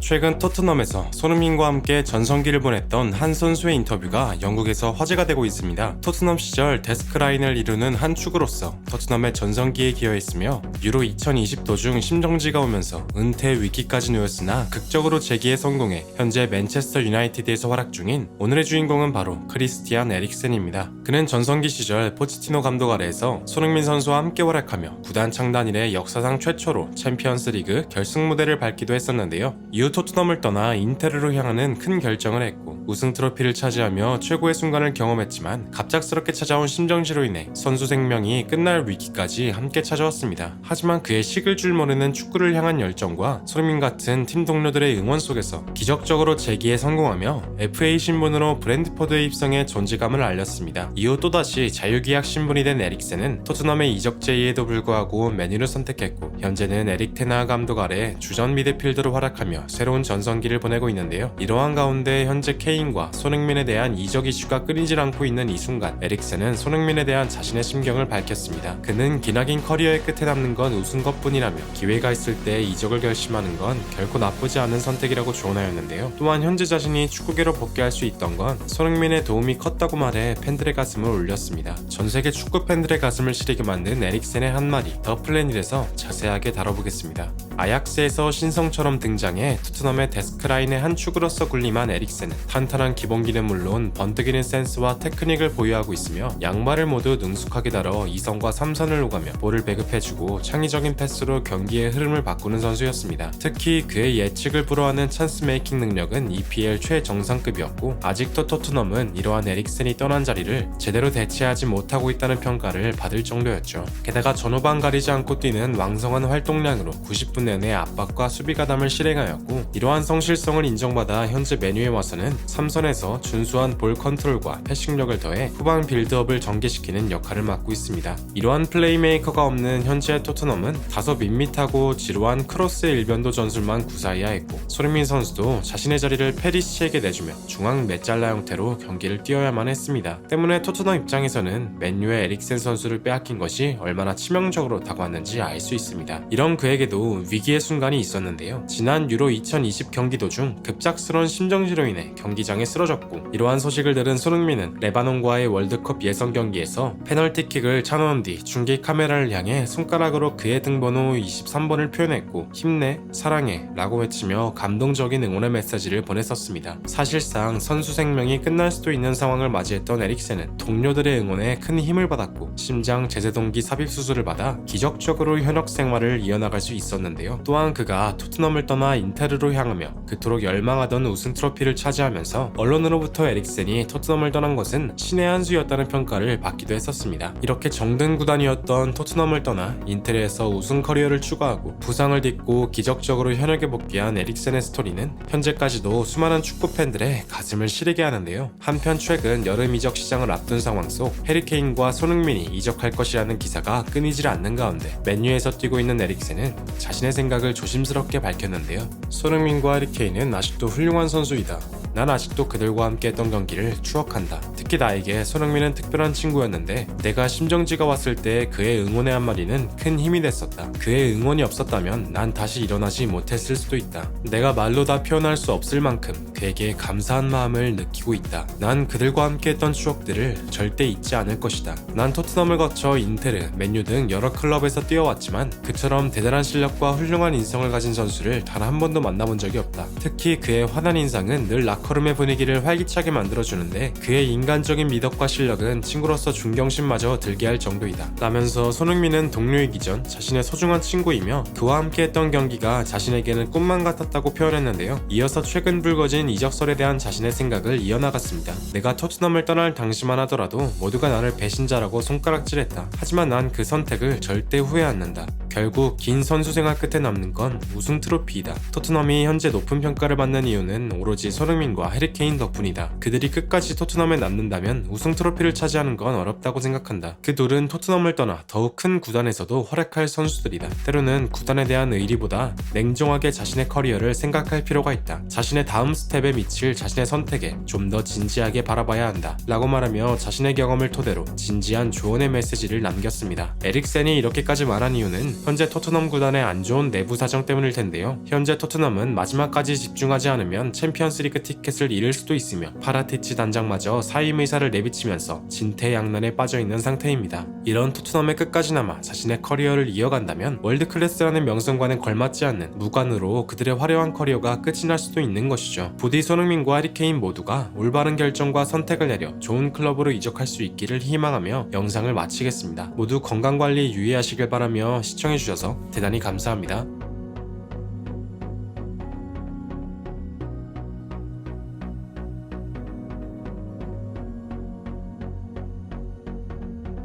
최근 토트넘에서 손흥민과 함께 전성기를 보냈던 한 선수의 인터뷰가 영국에서 화제가 되고 있습니다. 토트넘 시절 데스크 라인을 이루는 한 축으로서 토트넘의 전성기에 기여했으며 유로 2020 도중 심정지가 오면서 은퇴 위기까지 놓였으나 극적으로 재기에 성공해 현재 맨체스터 유나이티드에서 활약 중인 오늘의 주인공은 바로 크리스티안 에릭센입니다. 그는 전성기 시절 포치티노 감독 아래에서 손흥민 선수와 함께 활약하며 구단 창단 이래 역사상 최초로 챔피언스 리그 결승 무대를 밟기도 했었는데요. 이후 토트넘을 떠나 인테르로 향하는 큰 결정을 했고 우승 트로피를 차지하며 최고의 순간을 경험했지만 갑작스럽게 찾아온 심정지로 인해 선수 생명이 끝날 위기까지 함께 찾아왔습니다. 하지만 그의 식을 줄 모르는 축구를 향한 열정과 손흥민 같은 팀 동료들의 응원 속에서 기적적으로 재기에 성공하며 FA 신분으로 브랜드포드에 입성해 존재감을 알렸습니다. 이후 또다시 자유계약 신분이 된 에릭센은 토트넘의 이적 제의에도 불구하고 맨유를 선택했고 현재는 에릭 테나 감독 아래 주전 미드필더로 활약하며 새로운 전성기를 보내고 있는데요. 이러한 가운데 현재 케인과 손흥민에 대한 이적 이슈가 끊이질 않고 있는 이 순간 에릭센은 손흥민에 대한 자신의 심경을 밝혔습니다. 그는 기나긴 커리어의 끝에 남는 건 우승 것뿐이라며 기회가 있을 때 이적을 결심하는 건 결코 나쁘지 않은 선택이라고 조언하였는데요. 또한 현재 자신이 축구계로 복귀할 수 있던 건 손흥민의 도움이 컸다고 말해 팬들의 가슴을 울렸습니다. 전세계 축구 팬들의 가슴을 시리게 만든 에릭센의 한마디 더 플래닛에서 자세하게 다뤄보겠습니다. 아약스에서 신성처럼 등장해 토트넘의 데스크라인의 한 축으로서 군림한 에릭센은 탄탄한 기본기는 물론 번뜩이는 센스와 테크닉을 보유하고 있으며 양발을 모두 능숙하게 다뤄 2선과 3선을 오가며 볼을 배급해주고 창의적인 패스로 경기의 흐름을 바꾸는 선수였습니다. 특히 그의 예측을 불허하는 찬스 메이킹 능력은 EPL 최정상급이었고 아직도 토트넘은 이러한 에릭센이 떠난 자리를 제대로 대체하지 못하고 있다는 평가를 받을 정도였죠. 게다가 전후반 가리지 않고 뛰는 왕성한 활동량으로 90분 내내 압박과 수비 가담을 실행하였고 이러한 성실성을 인정받아 현재 메뉴에 와서는 3선에서 준수한 볼 컨트롤과 패싱력을 더해 후방 빌드업을 전개시키는 역할을 맡고 있습니다. 이러한 플레이메이커가 없는 현재의 토트넘은 다소 밋밋하고 지루한 크로스의 일변도 전술만 구사해야 했고 손흥민 선수도 자신의 자리를 페리시치에게 내주며 중앙 메잘라 형태로 경기를 뛰어야만 했습니다. 때문에 토트넘 입장에서는 맨유의 에릭센 선수를 빼앗긴 것이 얼마나 치명적으로 다가왔는지 알 수 있습니다. 이런 그에게도 위기의 순간이 있었는데요. 지난 유로 2020 경기 도중 급작스러운 심정지로 인해 경기장에 쓰러졌고 이러한 소식을 들은 손흥민은 레바논과의 월드컵 예선 경기에서 페널티킥을 차놓은 뒤 중계 카메라를 향해 손가락으로 그의 등번호 23번을 표현했고 힘내, 사랑해 라고 외치며 감동적인 응원의 메시지를 보냈었습니다. 사실상 선수 생명이 끝날 수도 있는 상황을 맞이했던 에릭센은 동료들의 응원에 큰 힘을 받았고 심장 제세동기 삽입 수술을 받아 기적적으로 현역 생활을 이어나갈 수 있었는데요. 또한 그가 토트넘을 떠나 인테르로 향하며 그토록 열망하던 우승 트로피를 차지하면서 언론으로부터 에릭센이 토트넘을 떠난 것은 신의 한 수였다는 평가를 받기도 했었습니다. 이렇게 정든 구단이었던 토트넘을 떠나 인테르에서 우승 커리어를 추구하고 부상을 딛고 기적적으로 현역에 복귀한 에릭센의 스토리는 현재까지도 수많은 축구 팬들의 가슴을 시리게 하는데요. 한편 최근 여름 이적 시장을 앞둔 상황 속 해리케인과 손흥민이 이적할 것이라는 기사가 끊이질 않는 가운데 맨유에서 뛰고 있는 에릭센은 자신의 생각을 조심스럽게 밝혔는데요. 손흥민과 해리케인은 아직도 훌륭한 선수이다. 난 아직도 그들과 함께 했던 경기를 추억한다. 특히 나에게 손흥민은 특별한 친구였는데 내가 심정지가 왔을 때 그의 응원의 한마디는 큰 힘이 됐었다. 그의 응원이 없었다면 난 다시 일어나지 못했을 수도 있다. 내가 말로 다 표현할 수 없을 만큼 그에게 감사한 마음을 느끼고 있다. 난 그들과 함께 했던 추억들을 절대 잊지 않을 것이다. 난 토트넘을 거쳐 인테르, 맨유 등 여러 클럽에서 뛰어왔지만 그처럼 대단한 실력과 훌륭한 인성을 가진 선수를 단 한 번도 만나본 적이 없다. 특히 그의 환한 인상은 늘 라커룸의 분위기를 활기차게 만들어주는데 그의 인간적인 미덕과 실력은 친구로서 존경심마저 들게 할 정도이다. 라면서 손흥민은 동료이기 전 자신의 소중한 친구이며 그와 함께했던 경기가 자신에게는 꿈만 같았다고 표현했는데요. 이어서 최근 불거진 이적설에 대한 자신의 생각을 이어나갔습니다. 내가 토트넘을 떠날 당시만 하더라도 모두가 나를 배신자라고 손가락질했다. 하지만 난 그 선택을 절대 후회 않는다. 결국 긴 선수 생활 끝에 남는 건 우승 트로피이다. 토트넘이 현재 높은 평가를 받는 이유는 오로지 손흥민 손흥민과 해리케인 덕분이다. 그들이 끝까지 토트넘에 남는다면 우승 트로피를 차지하는 건 어렵다고 생각한다. 그 둘은 토트넘을 떠나 더욱 큰 구단에서도 활약할 선수들이다. 때로는 구단에 대한 의리보다 냉정하게 자신의 커리어를 생각할 필요가 있다. 자신의 다음 스텝에 미칠 자신의 선택에 좀 더 진지하게 바라봐야 한다. 라고 말하며 자신의 경험을 토대로 진지한 조언의 메시지를 남겼습니다. 에릭센이 이렇게까지 말한 이유는 현재 토트넘 구단의 안 좋은 내부 사정 때문일 텐데요. 현재 토트넘은 마지막까지 집중하지 않으면 챔피언스리그 티켓을 잃을 수도 있으며 파라티치 단장마저 사임 의사를 내비치면서 진퇴양난에 빠져있는 상태입니다. 이런 토트넘의 끝까지 남아 자신의 커리어를 이어간다면 월드클래스라는 명성과는 걸맞지 않는 무관으로 그들의 화려한 커리어가 끝이 날 수도 있는 것이죠. 부디 손흥민과 해리케인 모두가 올바른 결정과 선택을 내려 좋은 클럽으로 이적할 수 있기를 희망하며 영상을 마치겠습니다. 모두 건강관리에 유의하시길 바라며 시청해주셔서 대단히 감사합니다.